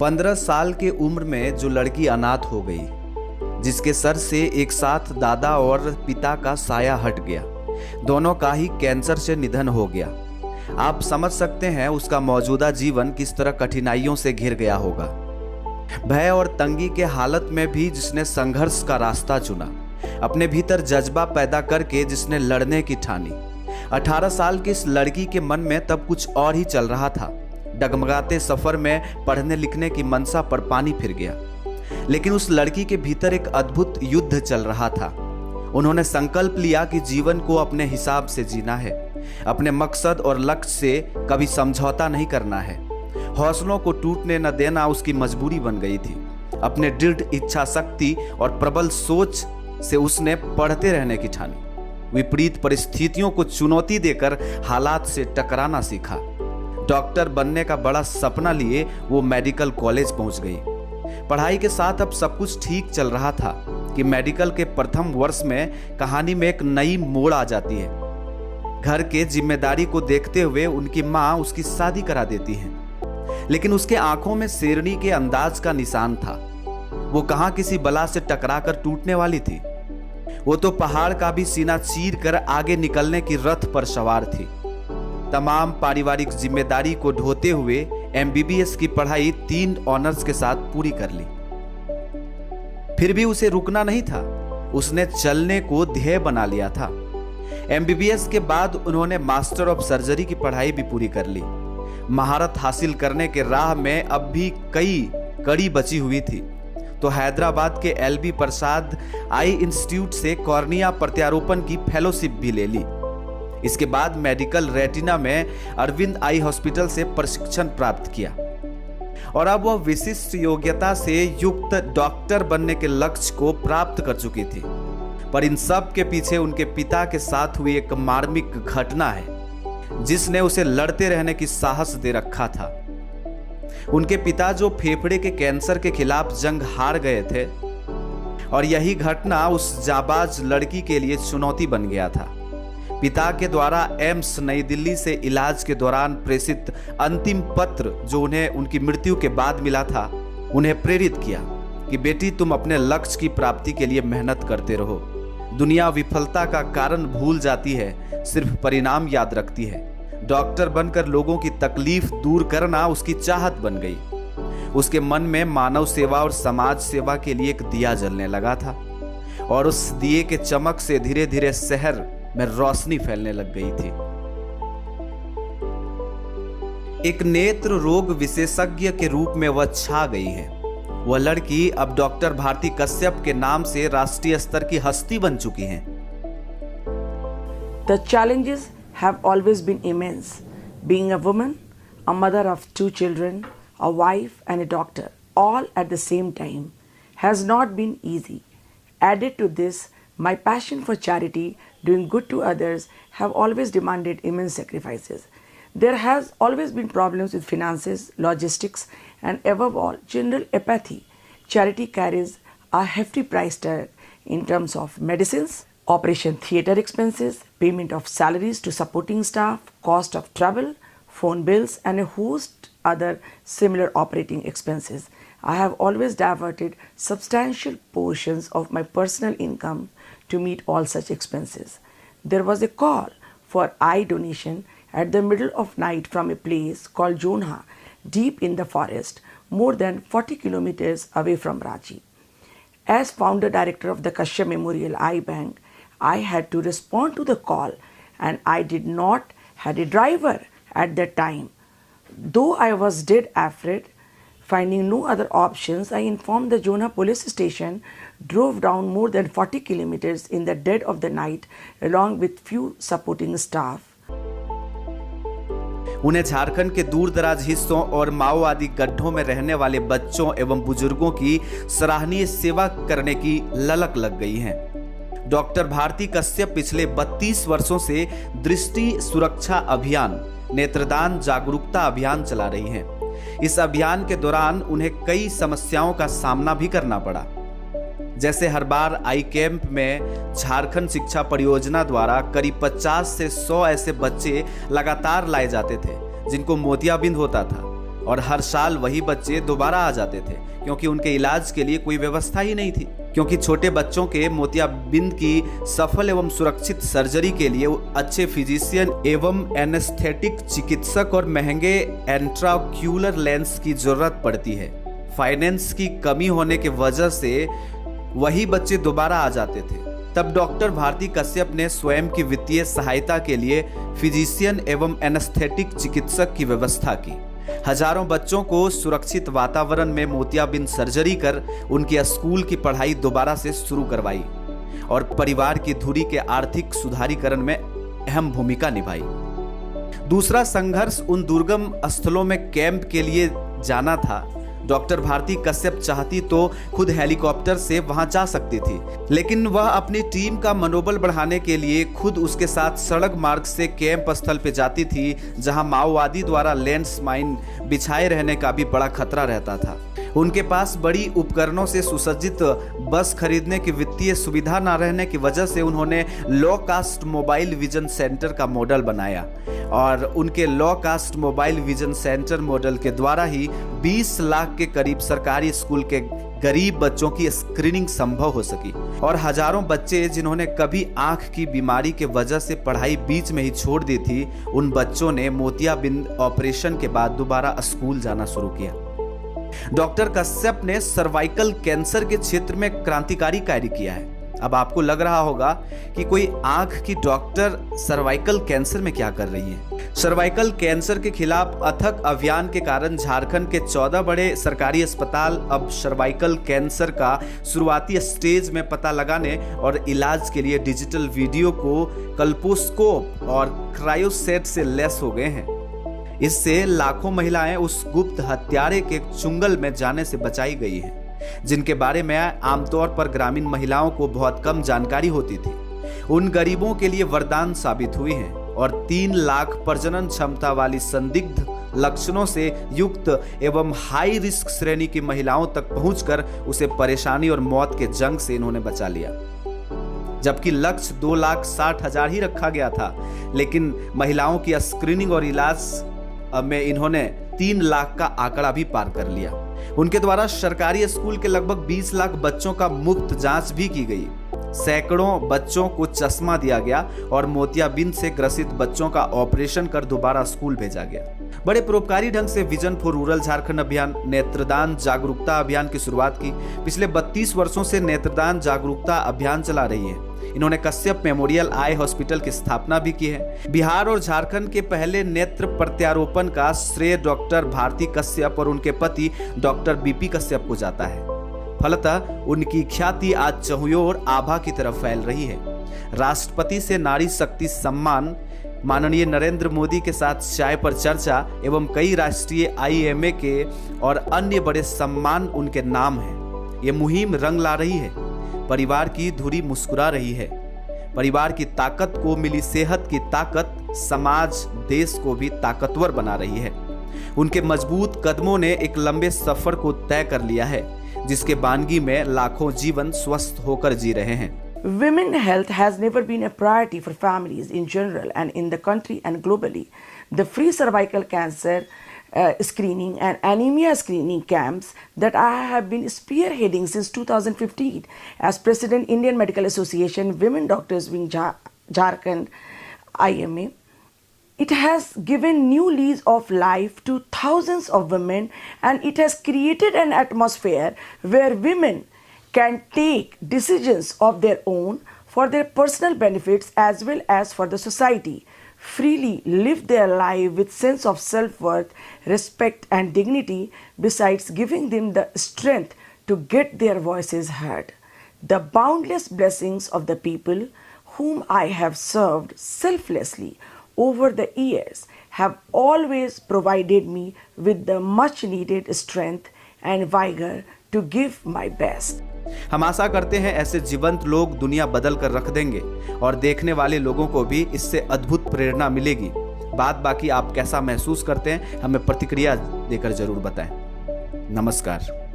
15 साल के उम्र में जो लड़की अनाथ हो गई, जिसके सर से एक साथ दादा और पिता का साया हट गया, दोनों का ही कैंसर से निधन हो गया। आप समझ सकते हैं उसका मौजूदा जीवन किस तरह कठिनाइयों से घिर गया होगा। भय और तंगी के हालत में भी जिसने संघर्ष का रास्ता चुना, अपने भीतर जज्बा पैदा करके जिसने लड़ने की ठानी। 18 साल की इस लड़की के मन में तब कुछ और ही चल रहा था। डगमगाते सफर में पढ़ने लिखने की मनसा पर पानी फिर गया, लेकिन उस लड़की के भीतर एक अद्भुत युद्ध चल रहा था। उन्होंने संकल्प लिया कि जीवन को अपने हिसाब से जीना है, अपने मकसद और लक्ष्य से कभी समझौता नहीं करना है। हौसलों को टूटने न देना उसकी मजबूरी बन गई थी। अपने दृढ़ इच्छा शक्ति और प्रबल सोच से उसने पढ़ते रहने की ठानी। विपरीत परिस्थितियों को चुनौती देकर हालात से टकराना सीखा। डॉक्टर बनने का बड़ा सपना लिए वो मेडिकल कॉलेज पहुंच गई। पढ़ाई के साथ अब सब कुछ ठीक चल रहा था कि मेडिकल के प्रथम वर्ष में कहानी में एक नई मोड़ आ जाती है। घर के जिम्मेदारी को देखते हुए उनकी माँ उसकी शादी करा देती है, लेकिन उसके आंखों में शेरनी के अंदाज का निशान था। वो कहां किसी बला से टकराकर टूटने वाली थी। वो तो पहाड़ का भी सीना चीर कर आगे निकलने की रथ पर सवार थी। तमाम पारिवारिक जिम्मेदारी को ढोते हुए एमबीबीएस की पढ़ाई 3 ऑनर्स के साथ पूरी कर ली। फिर भी उसे रुकना नहीं था। उसने चलने को ध्येय बना लिया था। एमबीबीएस के बाद उन्होंने मास्टर ऑफ सर्जरी की पढ़ाई भी पूरी कर ली। महारत हासिल करने के राह में अब भी कई कड़ी बची हुई थी, तो हैदराबाद के एलबी प्रसाद आई इंस्टीट्यूट से कॉर्निया प्रत्यारोपण की फेलोशिप भी ले ली। इसके बाद मेडिकल रेटिना में अरविंद आई हॉस्पिटल से प्रशिक्षण प्राप्त किया और अब वह विशिष्ट योग्यता से युक्त डॉक्टर बनने के लक्ष्य को प्राप्त कर चुकी थी। पर इन सब के पीछे उनके पिता के साथ हुई एक मार्मिक घटना है, जिसने उसे लड़ते रहने की साहस दे रखा था। उनके पिता जो फेफड़े के कैंसर के खिलाफ जंग हार गए थे, और यही घटना उस जाबाज लड़की के लिए चुनौती बन गया था। पिता के द्वारा एम्स नई दिल्ली से इलाज के दौरान प्रेषित अंतिम पत्र जो उन्हें उनकी मृत्यु के बाद मिला था, उन्हें प्रेरित किया कि बेटी तुम अपने लक्ष्य की प्राप्ति के लिए मेहनत करते रहो। दुनिया विफलता का कारण भूल जाती है, सिर्फ परिणाम याद रखती है। डॉक्टर बनकर लोगों की तकलीफ दूर करना उसकी चाहत बन गई। उसके मन में मानव सेवा और समाज सेवा के लिए एक दिया जलने लगा था, और उस दिए के चमक से धीरे धीरे शहर में रोशनी फैलने लग गई थी। एक नेत्र रोग विशेषज्ञ के रूप में वह छा गई है। वह लड़की अब डॉक्टर भारती कश्यप के नाम से राष्ट्रीय स्तर की हस्ती बन चुकी हैं। The challenges have always been immense. Being a woman, a mother of 2 children, a wife and a doctor, all at the same time, has not been easy. Added to this, my passion for charity, doing good to others, have always demanded immense sacrifices. There has always been problems with finances, logistics, and above all, general apathy. Charity carries a hefty price tag in terms of medicines, operation theatre expenses, payment of salaries to supporting staff, cost of travel, phone bills, and a host other similar operating expenses. I have always diverted substantial portions of my personal income to meet all such expenses. There was a call for eye donation at the middle of night from a place called Jonha, deep in the forest, more than 40 kilometers away from Ranchi. As founder director of the Kashyap Memorial Eye Bank, I had to respond to the call, and I did not had a driver at that time. Though I was dead afraid, finding no other options, I informed the Jonha police station, drove down more than 40 kilometers in the dead of the night along with few supporting staff. उन्हें झारखंड के दूर दराज हिस्सों और माओवादी गड्ढों में रहने वाले बच्चों एवं बुजुर्गों की सराहनीय सेवा करने की ललक लग गई है। डॉक्टर भारती कश्यप पिछले 32 वर्षों से दृष्टि सुरक्षा अभियान, नेत्रदान जागरूकता अभियान चला रही हैं। इस अभियान के दौरान उन्हें कई समस्याओं का सामना भी करना पड़ा। जैसे हर बार आई कैंप में झारखंड शिक्षा परियोजना द्वारा करीब 50 से 100 ऐसे बच्चे लगातार लाए जाते थे जिनको मोतियाबिंद होता था। और हर साल वही बच्चे दोबारा आ जाते थे क्योंकि उनके इलाज के लिए कोई व्यवस्था ही नहीं थी। क्योंकि छोटे बच्चों के मोतियाबिंद की सफल एवं सुरक्षित सर्जरी के लिए अच्छे फिजिशियन एवं एनेस्थेटिक चिकित्सक और महंगे इंट्राक्यूलर लेंस की जरूरत पड़ती है। फाइनेंस की कमी होने की वजह से वही बच्चे दोबारा आ जाते थे। तब डॉक्टर भारती कश्यप ने स्वयं की वित्तीय सहायता के लिए फिजिशियन एवं एनेस्थेटिक चिकित्सक की व्यवस्था की। हजारों बच्चों को सुरक्षित वातावरण में मोतियाबिंद सर्जरी कर उनकी स्कूल की पढ़ाई दोबारा से शुरू करवाई और परिवार की धुरी के आर्थिक सुधारीकरण में अहम भूमिका निभाई। दूसरा संघर्ष उन दुर्गम स्थलों में कैंप के लिए जाना था। डॉक्टर भारती कश्यप चाहती तो खुद हेलीकॉप्टर से वहां जा सकती थी, लेकिन वह अपनी टीम का मनोबल बढ़ाने के लिए खुद उसके साथ सड़क मार्ग से कैंप स्थल पे जाती थी, जहां माओवादी द्वारा लैंड माइन बिछाए रहने का भी बड़ा खतरा रहता था। उनके पास बड़ी उपकरणों से सुसज्जित बस खरीदने की वित्तीय सुविधा न रहने की वजह से उन्होंने low cost mobile vision centre का मॉडल बनाया और उनके low cost mobile vision centre model के द्वारा ही 20 लाख के करीब सरकारी स्कूल के गरीब बच्चों की स्क्रीनिंग संभव हो सकी और हजारों बच्चे जिन्होंने कभी आंख की बीमारी के वजह से पढ़ाई बीच में ही छोड़ दी थी, उन बच्चों ने मोतियाबिंद ऑपरेशन के बाद दोबारा स्कूल जाना शुरू किया। डॉक्टर कश्यप ने सर्वाइकल कैंसर के क्षेत्र में क्रांतिकारी कार्य किया है। अब आपको लग रहा होगा कि कोई आंख की डॉक्टर सर्वाइकल कैंसर में क्या कर रही है। सर्वाइकल कैंसर के खिलाफ अथक अभियान के कारण झारखंड के 14 बड़े सरकारी अस्पताल अब सर्वाइकल कैंसर का शुरुआती स्टेज में पता लगाने और इलाज के लिए डिजिटल वीडियो को कल्पोस्कोप और क्रायोसेट से लैस हो गए हैं। इससे लाखों महिलाएं उस गुप्त हत्यारे के चुंगल में जाने से बचाई गई हैं, जिनके बारे में आमतौर पर ग्रामीण महिलाओं को बहुत कम जानकारी होती थी। उन गरीबों के लिए वरदान साबित हुई हैं और 3 लाख प्रजनन क्षमता वाली संदिग्ध लक्षणों से युक्त एवं हाई रिस्क श्रेणी की महिलाओं तक पहुंचकर उसे परेशानी और मौत के जंग से इन्होंने बचा लिया। जबकि लक्ष्य 2,60,000 ही रखा गया था, लेकिन महिलाओं की स्क्रीनिंग और इलाज में इन्होंने 3 लाख का आंकड़ा भी पार कर लिया। उनके द्वारा सरकारी स्कूल के लगभग 20 लाख बच्चों का मुफ्त जांच भी की गई। सैकड़ों बच्चों को चश्मा दिया गया और मोतियाबिंद से ग्रसित बच्चों का ऑपरेशन कर दोबारा स्कूल भेजा गया। बड़े परोपकारी ढंग से विजन फॉर रूरल झारखंड अभियान, नेत्रदान जागरूकता अभियान की शुरुआत की। पिछले 32 वर्षों से नेत्रदान जागरूकता अभियान चला रही है। इन्होंने कश्यप मेमोरियल आई हॉस्पिटल की स्थापना भी की है। बिहार और झारखंड के पहले नेत्र प्रत्यारोपण का श्रेय डॉक्टर भारती कश्यप और उनके पति डॉक्टर बीपी कश्यप को जाता है। फलतः उनकी ख्याति आज चहुंओर आभा की तरफ फैल रही है। राष्ट्रपति से नारी शक्ति सम्मान, माननीय नरेंद्र मोदी के साथ चाय पर चर्चा एवं कई राष्ट्रीय IMA के और अन्य बड़े सम्मान उनके नाम हैं। ये मुहिम रंग ला रही है। परिवार की धुरी मुस्कुरा रही है। परिवार की ताकत को मिली सेहत की ताकत समाज देश को भी ताकतवर बना रही है। उनके मजबूत कदमों ने एक लंबे सफर को तय कर लिया है, जिसके बानगी में लाखों जीवन स्वस्थ होकर जी रहे हैं। Women health has never been a priority for families in general and in the country and globally. The free cervical cancer screening and anemia screening camps that I have been spearheading since 2015 as President Indian Medical Association Women Doctors Wing Jharkhand IMA. It has given new lease of life to thousands of women, and it has created an atmosphere where women can take decisions of their own for their personal benefits as well as for the society, freely live their life with sense of self-worth, respect and dignity, besides giving them the strength to get their voices heard. The boundless blessings of the people whom I have served selflessly over the years have always provided me with the much needed strength and vigor to give my best. हम आशा करते हैं ऐसे जीवंत लोग दुनिया बदल कर रख देंगे और देखने वाले लोगों को भी इससे अद्भुत प्रेरणा मिलेगी। बात बाकी आप कैसा महसूस करते हैं हमें प्रतिक्रिया देकर जरूर बताएं। नमस्कार।